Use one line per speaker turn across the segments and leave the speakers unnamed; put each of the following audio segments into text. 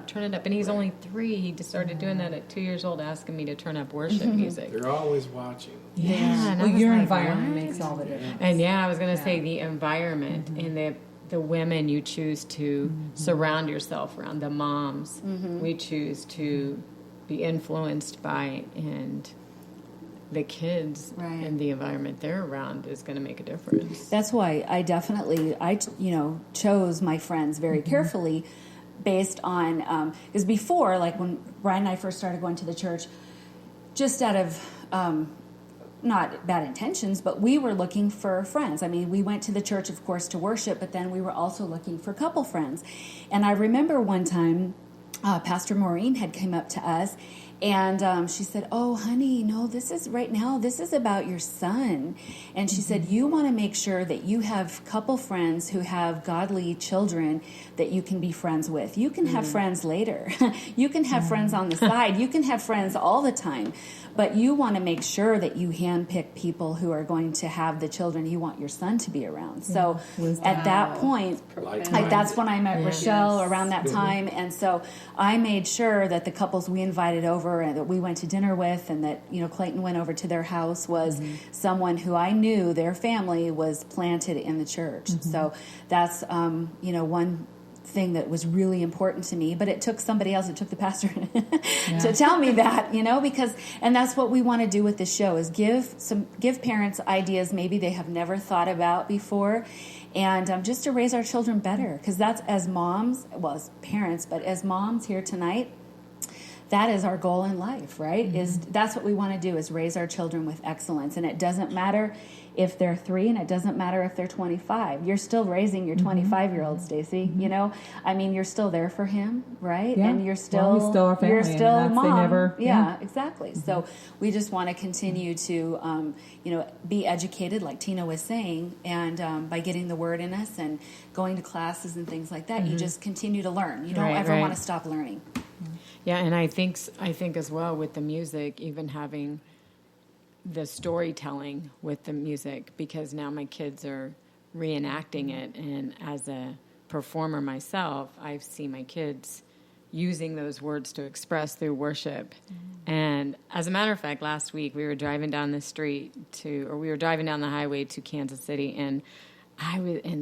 turn it up. And he's only 3. He just started doing that at 2 years old, asking me to turn up worship music.
They're always watching.
Yeah.
Well, your environment makes all the difference.
And I was going to say the environment and the women you choose to surround yourself around, the moms we choose to be influenced by, and the kids and the environment they're around is going to make a difference.
That's why I definitely, chose my friends very carefully based on, because before, like when Brian and I first started going to the church, just out of not bad intentions, but we were looking for friends. I mean, we went to the church, of course, to worship, but then we were also looking for couple friends. And I remember one time, Pastor Maureen had come up to us, and she said, "Oh, honey, no, this is about your son." And she said, "You want to make sure that you have couple friends who have godly children that you can be friends with. You can have friends later. You can have friends on the side. You can have friends all the time. But you want to make sure that you handpick people who are going to have the children you want your son to be around." So at that point, that's when I met Rochelle around that time. And so I made sure that the couples we invited over and that we went to dinner with, and that, Clayton went over to their house, was someone who I knew their family was planted in the church. So that's, one thing that was really important to me, but it took somebody else, it took the pastor to tell me that, because, and that's what we want to do with this show, is give parents ideas maybe they have never thought about before, and just to raise our children better, because that's, as moms, well, as parents, but as moms here tonight, that is our goal in life, right? That's what we want to do, is raise our children with excellence. And it doesn't matter if they're 3, and it doesn't matter if they're 25. You're still raising your 25-year-old, Stacy. I mean, you're still there for him, right?
Yeah.
And you're still,
our family.
You're still
and
mom. Exactly. So we just want to continue to, be educated, like Tina was saying, and by getting the word in us and going to classes and things like that, you just continue to learn. You don't ever want to stop learning.
Yeah, and I think as well with the music, even having the storytelling with the music, because now my kids are reenacting it, and as a performer myself, I see my kids using those words to express through worship. And as a matter of fact, last week we were driving down the highway to Kansas City, and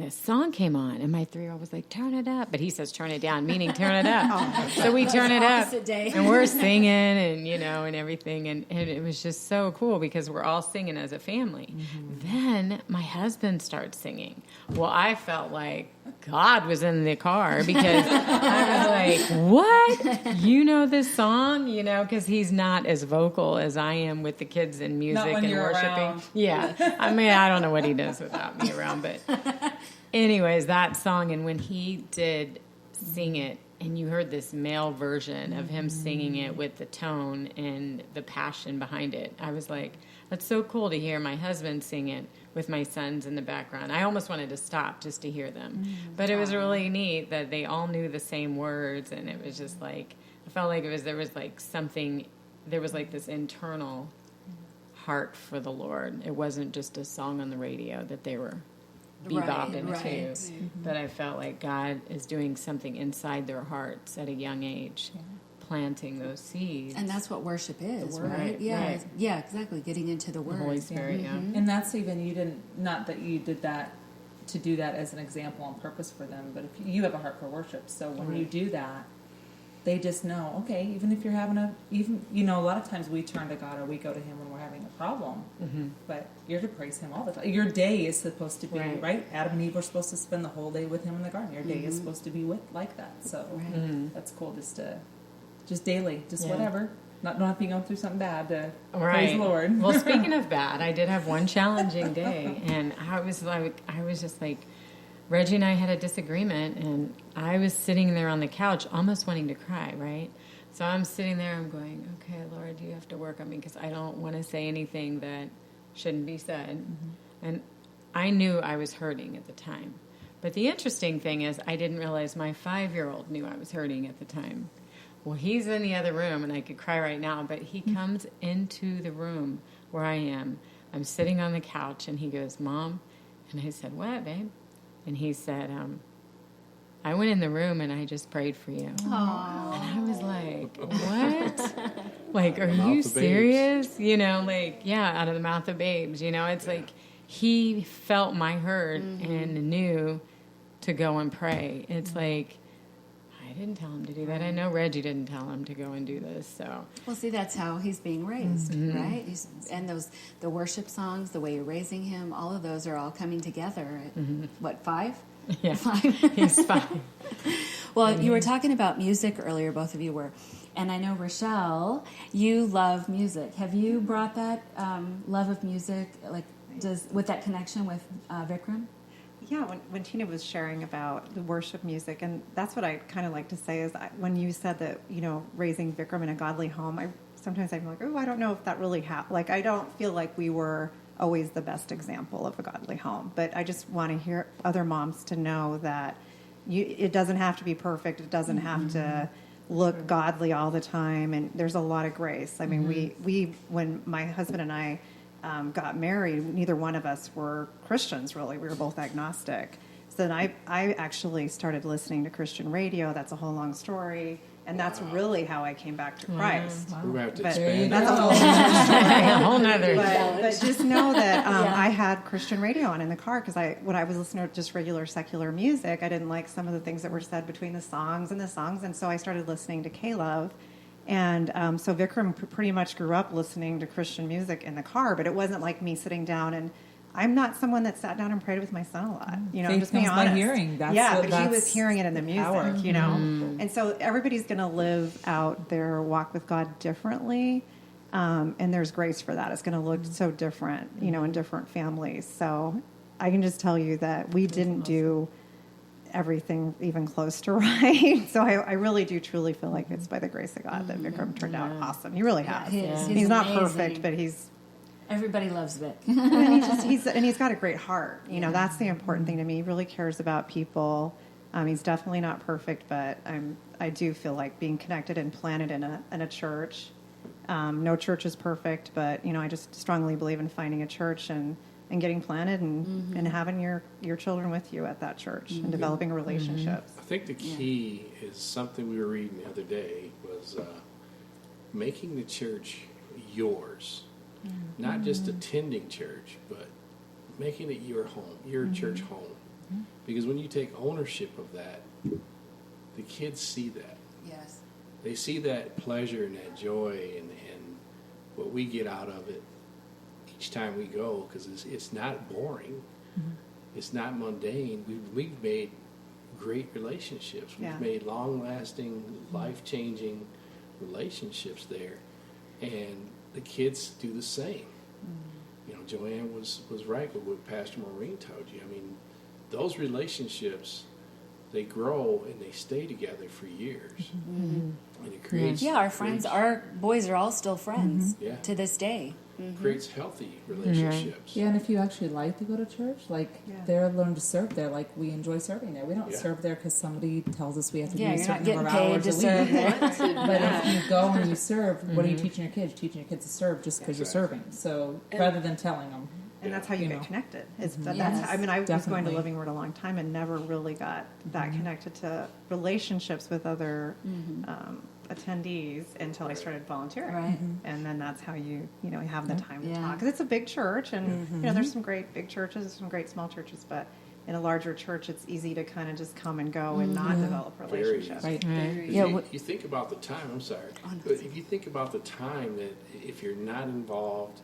this song came on, and my 3-year-old was like, "Turn it up," but he says, "Turn it down," meaning turn it up. So we turn it up, and we're singing, and and everything, and it was just so cool because we're all singing as a family. Then my husband starts singing. Well, I felt like God was in the car, because I was like, "What? You know this song?" Because he's not as vocal as I am with the kids and music and worshiping.
Around.
Yeah, I mean, I don't know what he does without me around, but anyways, that song, and when he did sing it, and you heard this male version of him singing it with the tone and the passion behind it, I was like, that's so cool to hear my husband sing it with my sons in the background. I almost wanted to stop just to hear them. But it was really neat that they all knew the same words, and it was just like, I felt like there was like this internal heart for the Lord. It wasn't just a song on the radio that they were bebopping to, but I felt like God is doing something inside their hearts at a young age, planting those seeds.
And that's what worship is, right?
Right.
Yeah, exactly. Getting into the Word.
The Holy Spirit,
And that's even, not that you did that to do that as an example on purpose for them, but if you have a heart for worship, so when you do that, they just know, okay, even if you're having a lot of times we turn to God or we go to Him when we're having a problem, but you're to praise Him all the time. Your day is supposed to be, right? Adam and Eve were supposed to spend the whole day with Him in the garden. Your day is supposed to be like that. So that's cool, just daily, whatever. Not have to be going through something bad to praise the Lord.
Well, speaking of bad, I did have one challenging day, and I was just like, Reggie and I had a disagreement, and I was sitting there on the couch almost wanting to cry, right? So I'm sitting there, I'm going, okay, Lord, you have to work on me because I don't want to say anything that shouldn't be said. And I knew I was hurting at the time. But the interesting thing is I didn't realize my 5-year-old knew I was hurting at the time. Well, he's in the other room, and I could cry right now, but he comes into the room where I am. I'm sitting on the couch, and he goes, Mom. And I said, what, babe? And he said, I went in the room and I just prayed for you.
Aww.
And I was like, what? Like, are
Mouth
you
of babes.
serious? You know, like, yeah, out of the mouth of babes. You know, it's like he felt my hurt and knew to go and pray. It's like, I didn't tell him to do that. I know Reggie didn't tell him to go and do this. So,
Well, see, that's how he's being raised, right? And the worship songs, the way you're raising him, all of those are all coming together at, what, 5?
yeah,
5?
he's fine.
Well, you were talking about music earlier, both of you were. And I know, Rochelle, you love music. Have you brought that love of music, like, with that connection with Vikram?
Yeah, when Tina was sharing about the worship music, and that's what I kind of like to say is when you said that, raising Vikram in a godly home, sometimes I'm like, oh, I don't know if that really happened. Like, I don't feel like we were always the best example of a godly home. But I just want to hear other moms to know that it doesn't have to be perfect. It doesn't have to look godly all the time. And there's a lot of grace. I mean, we when my husband and I got married, neither one of us were Christians, really. We were both agnostic. So then I actually started listening to Christian radio. That's a whole long story. And that's really how I came back to Christ.
We're going to have to
But
expand
that's
that.
a whole other story.
A whole nother.
But just know that I had Christian radio on in the car because when I was listening to just regular secular music, I didn't like some of the things that were said between the songs. And so I started listening to K-Love. And so Vikram pretty much grew up listening to Christian music in the car, but it wasn't like me sitting down and I'm not someone that sat down and prayed with my son a lot. I'm
Faith
just being
comes by
honest.
hearing.
But he was hearing it in the music,
power.
And so everybody's going to live out their walk with God differently. And there's grace for that. It's going to look so different, in different families. So I can just tell you that we didn't do everything even close to right. So I really do truly feel like it's by the grace of God that Vikram turned out awesome. He really has. He's not
amazing.
perfect, but
Everybody loves Vic.
and he's got a great heart. That's the important thing to me. He really cares about people. He's definitely not perfect, but I do feel like being connected and planted in a church. No church is perfect, but I just strongly believe in finding a church and getting planted and having your children with you at that church and developing relationships.
I think the key is something we were reading the other day was making the church yours. Not just attending church, but making it your home, your church home. Because when you take ownership of that, the kids see that.
Yes.
They see that pleasure and that joy and what we get out of it each time we go, because it's not boring. It's not mundane. We've made great relationships. We've made long-lasting, life-changing relationships there. And the kids do the same. Joanne was right with what Pastor Maureen told you. I mean, those relationships, they grow and they stay together for years. And it creates...
Yeah, our friends, our boys are all still friends to this day.
Creates healthy relationships.
Yeah, and if you actually like to go to church, they're learned to serve there. Like, we enjoy serving there. We don't serve there because somebody tells us we have to do a
You're not
certain number
getting
of
paid
hours
to
a week.
serve.
But if you go and you serve, what are you teaching your kids? You're teaching your kids to serve just because you're serving. So rather than telling them.
And that's how you get connected. I was going
definitely.
to Living Word a long time and never really got that connected to relationships with other attendees until I started volunteering.
Right.
And then that's how you have the time to talk. Because it's a big church, and there's some great big churches, there's some great small churches, but in a larger church, it's easy to kind of just come and go and not develop relationships.
Right.
You think about the time, I'm sorry, but if you think about the time that if you're not involved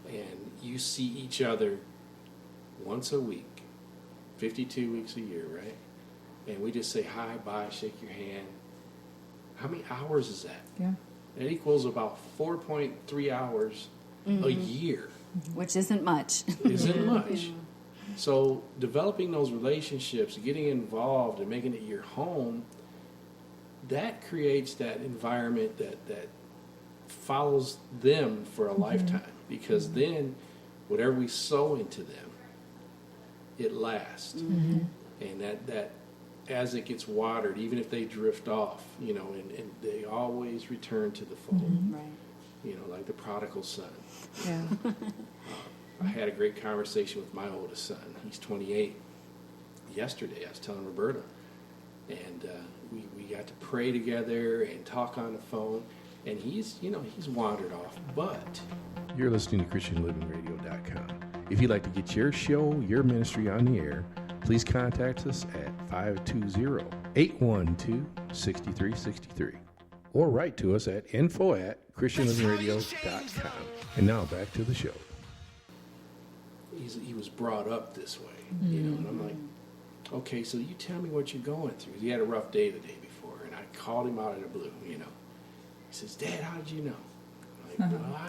and you see each other once a week, 52 weeks a year, right? And we just say hi, bye, shake your hand. How many hours is that?
Yeah.
It equals about 4.3 hours a year.
Which isn't much.
Isn't much. So developing those relationships, getting involved and making it your home, that creates that environment that follows them for a lifetime. Because then whatever we sow into them, it lasts. And that as it gets watered, even if they drift off, and they always return to the fold.
Right.
Like the prodigal son.
Yeah.
I had a great conversation with my oldest son. He's 28. Yesterday, I was telling Roberta, and we got to pray together and talk on the phone. And he's wandered off, but you're listening to ChristianLivingRadio.com. If you'd like to get your show, your ministry on the air, please contact us at 520-812-6363 or write to us at info@ChristianLivingRadio.com. And now back to the show. He was brought up this way, and I'm like, okay, so you tell me what you're going through. He had a rough day the day before, and I called him out of the blue, He says, Dad, how did you know?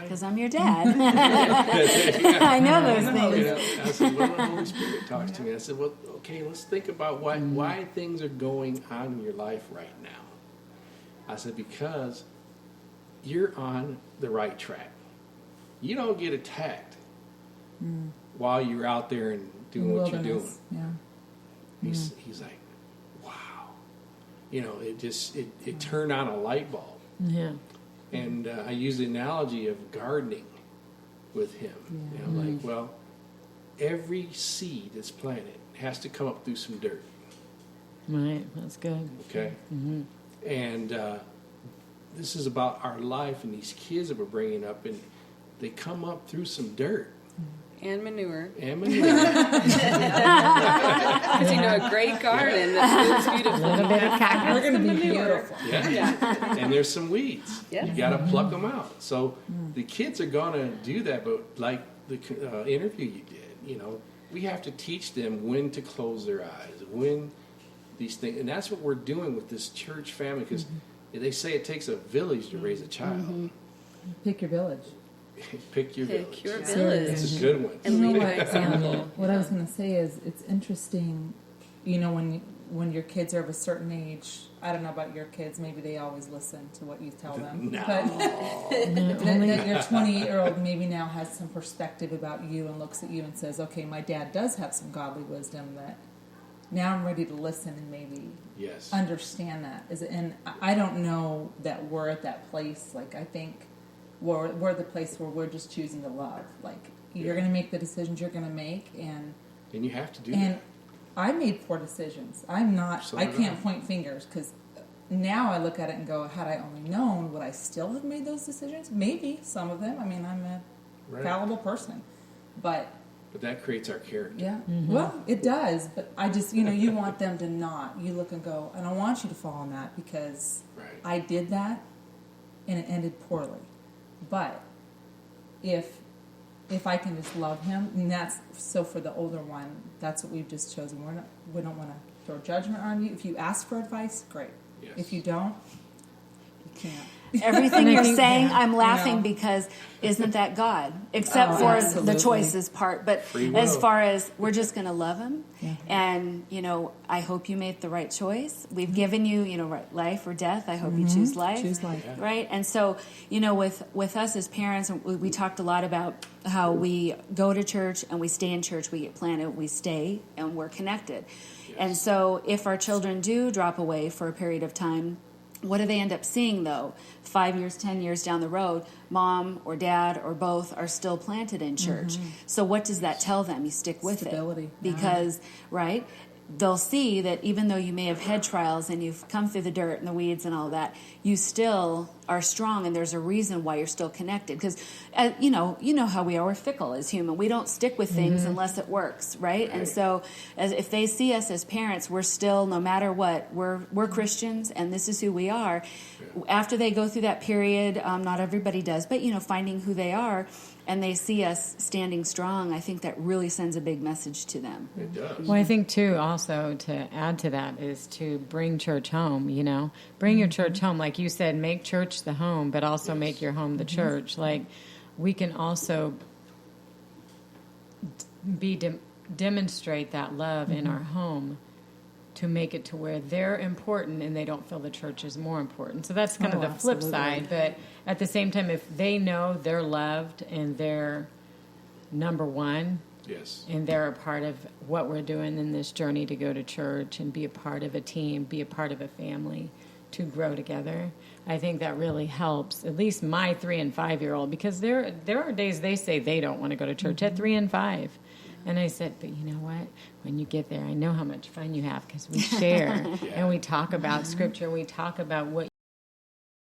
Because I'm your dad. I know those things.
I said, well, the Holy Spirit talks to me. I said, well, okay, let's think about why things are going on in your life right now. I said, because you're on the right track. You don't get attacked while you're out there and doing what you're doing.
Yeah.
He's like, wow. It turned on a light bulb.
Yeah.
And I use the analogy of gardening with him. Like, well, every seed that's planted has to come up through some dirt.
Right, that's good.
Okay? Mm-hmm. And this is about our life and these kids that we're bringing up, and they come up through some dirt.
And manure.
Because you
know, a great garden that's beautiful.
A little bit of cactus.
We're going to be beautiful.
Yeah. And there's some weeds.
Yes.
You got to pluck them out. So the kids are going to do that, but like the interview you did, we have to teach them when to close their eyes, when these things. And that's what we're doing with this church family, because they say it takes a village to raise a child.
Pick your village.
Pick your village.
Pick your village.
That's a good one.
And lead by example.
What I was going to say is, it's interesting, when your kids are of a certain age. I don't know about your kids. Maybe they always listen to what you tell them.
No.
But that your 28-year-old maybe now has some perspective about you and looks at you and says, okay, my dad does have some godly wisdom that now I'm ready to listen and maybe understand that. And I don't know that we're at that place. Like, I think we're the place where we're just choosing to love. Like, you're going to make the decisions you're going to make, and
you have to do
and
that.
I made poor decisions. I can't point fingers, because now I look at it and go, had I only known, would I still have made those decisions? Maybe some of them. I mean, I'm a fallible person, but
that creates our character.
yeah. Well, it does, but I just, you want them to not. You look and go, I don't want you to fall on that, because I did that and it ended poorly. But if I can just love him, and that's so for the older one, that's what we've just chosen. We don't want to throw judgment on you. If you ask for advice, great. Yes. If you don't, you can't.
Everything you're saying, I'm laughing because isn't that God? Except for
absolutely.
the choices part. But as far as we're just going to love him, and, I hope you made the right choice. We've given you, life or death. I hope you choose life.
Choose life.
Yeah.
Right? And so, with us as parents, we talked a lot about how we go to church and we stay in church, we get planted, we stay, and we're connected.
Yes.
And so if our children do drop away for a period of time, what do they end up seeing, though? 5 years, 10 years down the road, mom or dad or both are still planted in church. So what does that tell them? You stick with
Stability.
it. Because, they'll see that even though you may have had trials and you've come through the dirt and the weeds and all that, you still are strong, and there's a reason why you're still connected. Because, you know how we are. We're fickle as human. We don't stick with things unless it works, right? And so if they see us as parents, we're still, no matter what, we're Christians, and this is who we are. After they go through that period, not everybody does, but, finding who they are, and they see us standing strong, I think that really sends a big message to them.
It does.
Well, I think, too, also to add to that is to bring church home, Bring your church home. Like you said, make church the home, but also make your home the church. Like, we can also demonstrate that love in our home to make it to where they're important and they don't feel the church is more important. So that's kind of the flip side. But at the same time, if they know they're loved and they're number one, and they're a part of what we're doing in this journey to go to church and be a part of a team, be a part of a family, to grow together, I think that really helps, at least my 3 and 5 year old, because there are days they say they don't want to go to church at 3 and 5. And I said, but you know what? When you get there, I know how much fun you have because we share and we talk about scripture. We talk about what